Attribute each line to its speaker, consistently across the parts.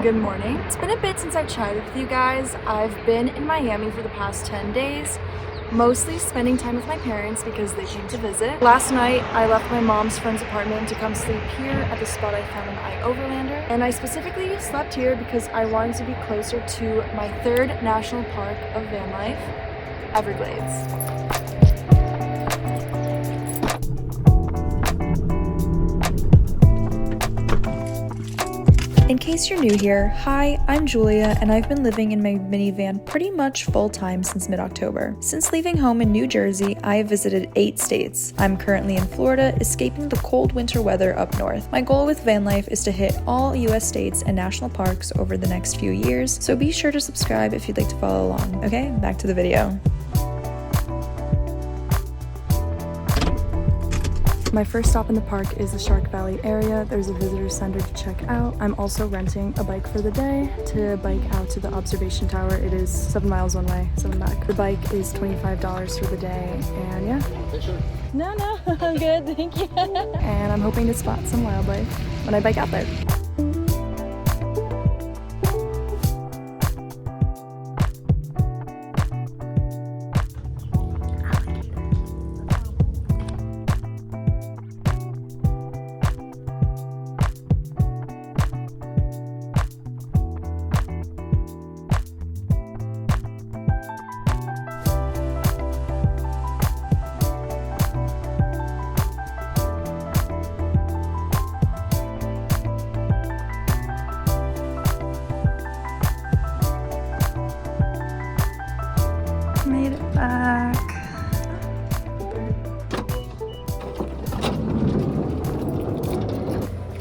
Speaker 1: Good morning. It's been a bit since I chatted with you guys. I've been in Miami for the past 10 days, mostly spending time with my parents because they came to visit. Last night, I left my mom's friend's apartment to come sleep here at the spot I found an overlander, and I specifically slept here because I wanted to be closer to my third national park of van life, Everglades. In case you're new here, hi, I'm Julia, and I've been living in my minivan pretty much full-time since mid-October. Since leaving home in New Jersey, I have visited 8 states. I'm currently in Florida, escaping the cold winter weather up north. My goal with van life is to hit all US states and national parks over the next few years, so be sure to subscribe if you'd like to follow along. Okay, back to the video. My first stop in the park is the Shark Valley area. There's a visitor center to check out. I'm also renting a bike for the day to bike out to the observation tower. It is 7 miles one way, 7 back. The bike is $25 for the day, and yeah.
Speaker 2: Picture?
Speaker 1: No, I'm good, thank you. And I'm hoping to spot some wildlife when I bike out there. Made it back.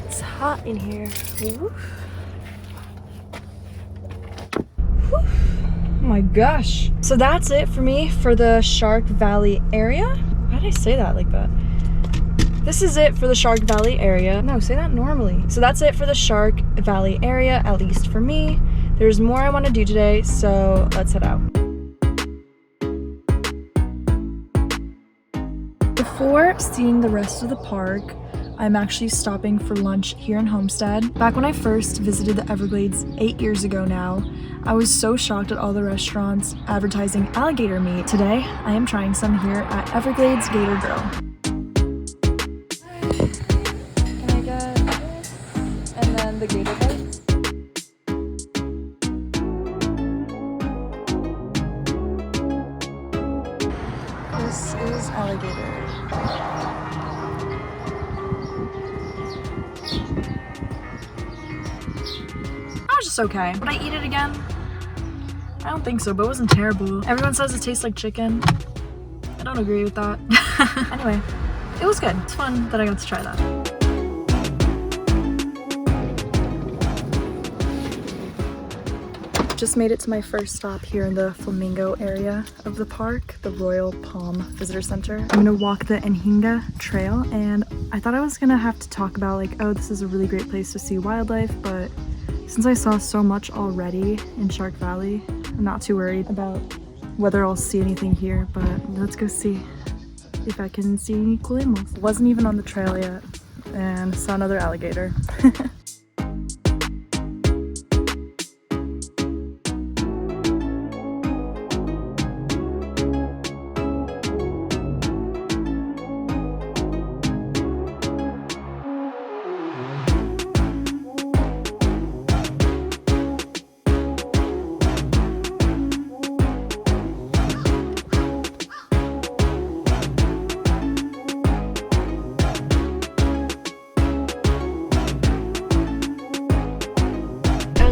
Speaker 1: It's hot in here. Woof. Woof. Oh my gosh. So that's it for me for the Shark Valley area. Why did I say that like that? This is it for the Shark Valley area. No, say that normally. So that's it for the Shark Valley area, at least for me. There's more I want to do today, so let's head out. Before seeing the rest of the park, I'm actually stopping for lunch here in Homestead. Back when I first visited the Everglades 8 years ago now, I was so shocked at all the restaurants advertising alligator meat. Today, I am trying some here at Everglades Gator Grill. Can I get this? And then the gator bites? This is alligator. That was just okay. Would I eat it again? I don't think so, but it wasn't terrible. Everyone says it tastes like chicken. I don't agree with that. Anyway, it was good. It's fun that I got to try that. Just made it to my first stop here in the flamingo area of the park, the Royal Palm Visitor Center. I'm gonna walk the Anhinga Trail, and I thought I was gonna have to talk about like, oh, this is a really great place to see wildlife, but since I saw so much already in Shark Valley, I'm not too worried about whether I'll see anything here, but let's go see if I can see any cool animals. Wasn't even on the trail yet, and saw another alligator.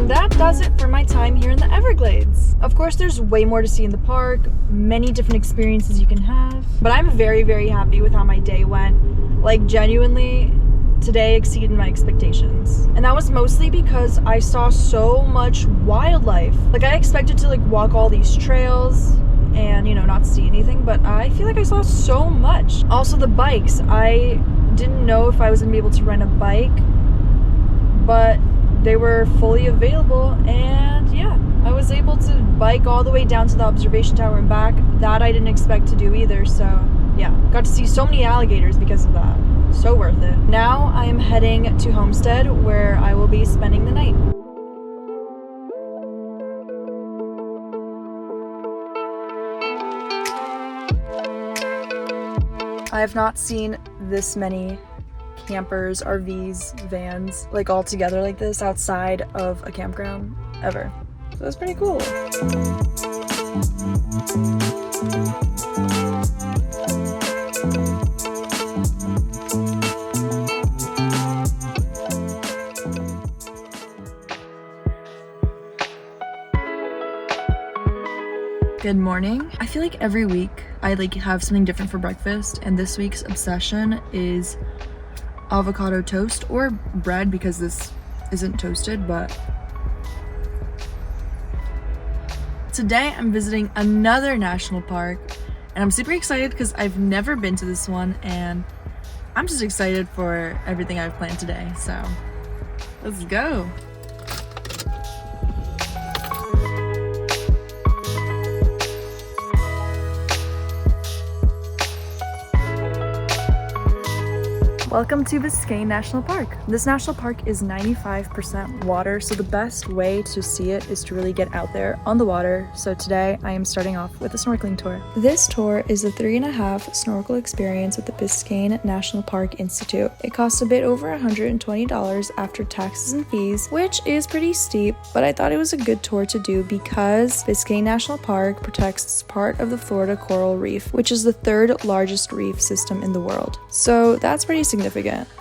Speaker 1: That does it for my time here in the Everglades. Of course, there's way more to see in the park, many different experiences you can have, but I'm very, very happy with how my day went. Like, genuinely, today exceeded my expectations. And that was mostly because I saw so much wildlife. Like, I expected to like walk all these trails and, you know, not see anything, but I feel like I saw so much. Also, the bikes. I didn't know if I was gonna be able to rent a bike, but they were fully available, and yeah, I was able to bike all the way down to the observation tower and back. That I didn't expect to do either, so yeah, got to see so many alligators because of that. So worth it. Now I am heading to Homestead, where I will be spending the night. have not seen this many campers, RVs, vans, like all together like this outside of a campground ever. So that's pretty cool. Good morning. I feel like every week I have something different for breakfast, and this week's obsession is avocado toast or bread because this isn't toasted, but today I'm visiting another national park and I'm super excited because I've never been to this one and I'm just excited for everything I've planned today. So let's go. Welcome to Biscayne National Park. This national park is 95% water, so the best way to see it is to really get out there on the water. So today I am starting off with a snorkeling tour. This tour is a 3.5 snorkel experience at the Biscayne National Park Institute. It costs a bit over $120 after taxes and fees, which is pretty steep, but I thought it was a good tour to do because Biscayne National Park protects part of the Florida coral reef, which is the 3rd largest reef system in the world. So that's pretty significant.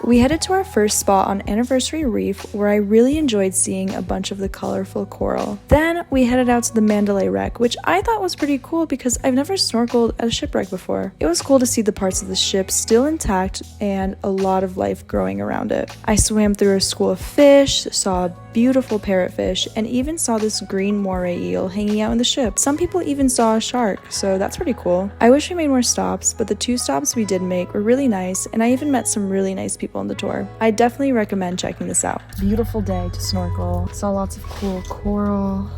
Speaker 1: We headed to our first spot on Anniversary Reef where I really enjoyed seeing a bunch of the colorful coral. Then we headed out to the Mandalay wreck, which I thought was pretty cool because I've never snorkeled at a shipwreck before. It was cool to see the parts of the ship still intact and a lot of life growing around it. I swam through a school of fish, saw a beautiful parrotfish, and even saw this green moray eel hanging out in the ship. Some people even saw a shark, so that's pretty cool. I wish we made more stops, but the 2 stops we did make were really nice, and I even met some really nice people on the tour. I definitely recommend checking this out. Beautiful day to snorkel. Saw lots of cool coral.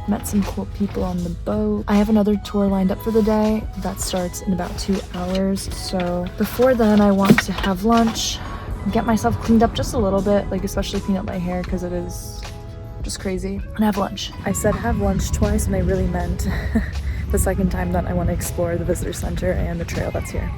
Speaker 1: Met some cool people on the boat. I have another tour lined up for the day that starts in about 2 hours, so before then I want to have lunch, get myself cleaned up just a little bit, especially clean up my hair because it is just crazy, and have lunch. I said have lunch twice and I really meant the second time that I want to explore the visitor center and the trail that's here.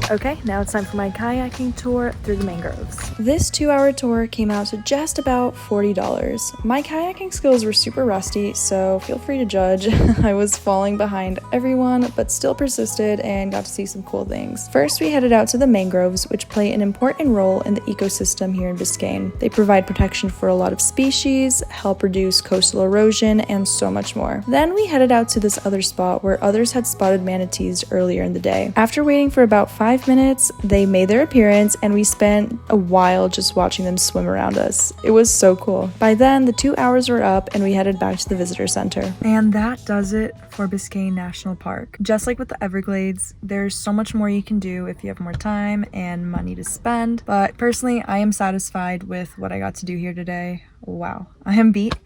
Speaker 1: Okay, now it's time for my kayaking tour through the mangroves. This 2-hour tour came out to just about $40. My kayaking skills were super rusty, so feel free to judge. I was falling behind everyone, but still persisted and got to see some cool things. First, we headed out to the mangroves, which play an important role in the ecosystem here in Biscayne. They provide protection for a lot of species, help reduce coastal erosion, and so much more. Then we headed out to this other spot where others had spotted manatees earlier in the day. After waiting for about 5 minutes, they made their appearance and we spent a while just watching them swim around us. It was so cool. By then, the 2 hours were up and we headed back to the visitor center. And that does it for Biscayne National Park. Just like with the Everglades, there's so much more you can do if you have more time and money to spend. But personally, I am satisfied with what I got to do here today. Wow, I am beat.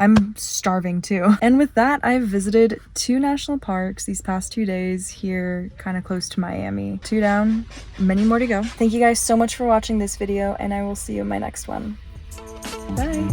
Speaker 1: I'm starving too. And with that, I've visited 2 national parks these past 2 days here kind of close to Miami. 2 down, many more to go. Thank you guys so much for watching this video, and I will see you in my next one. Bye.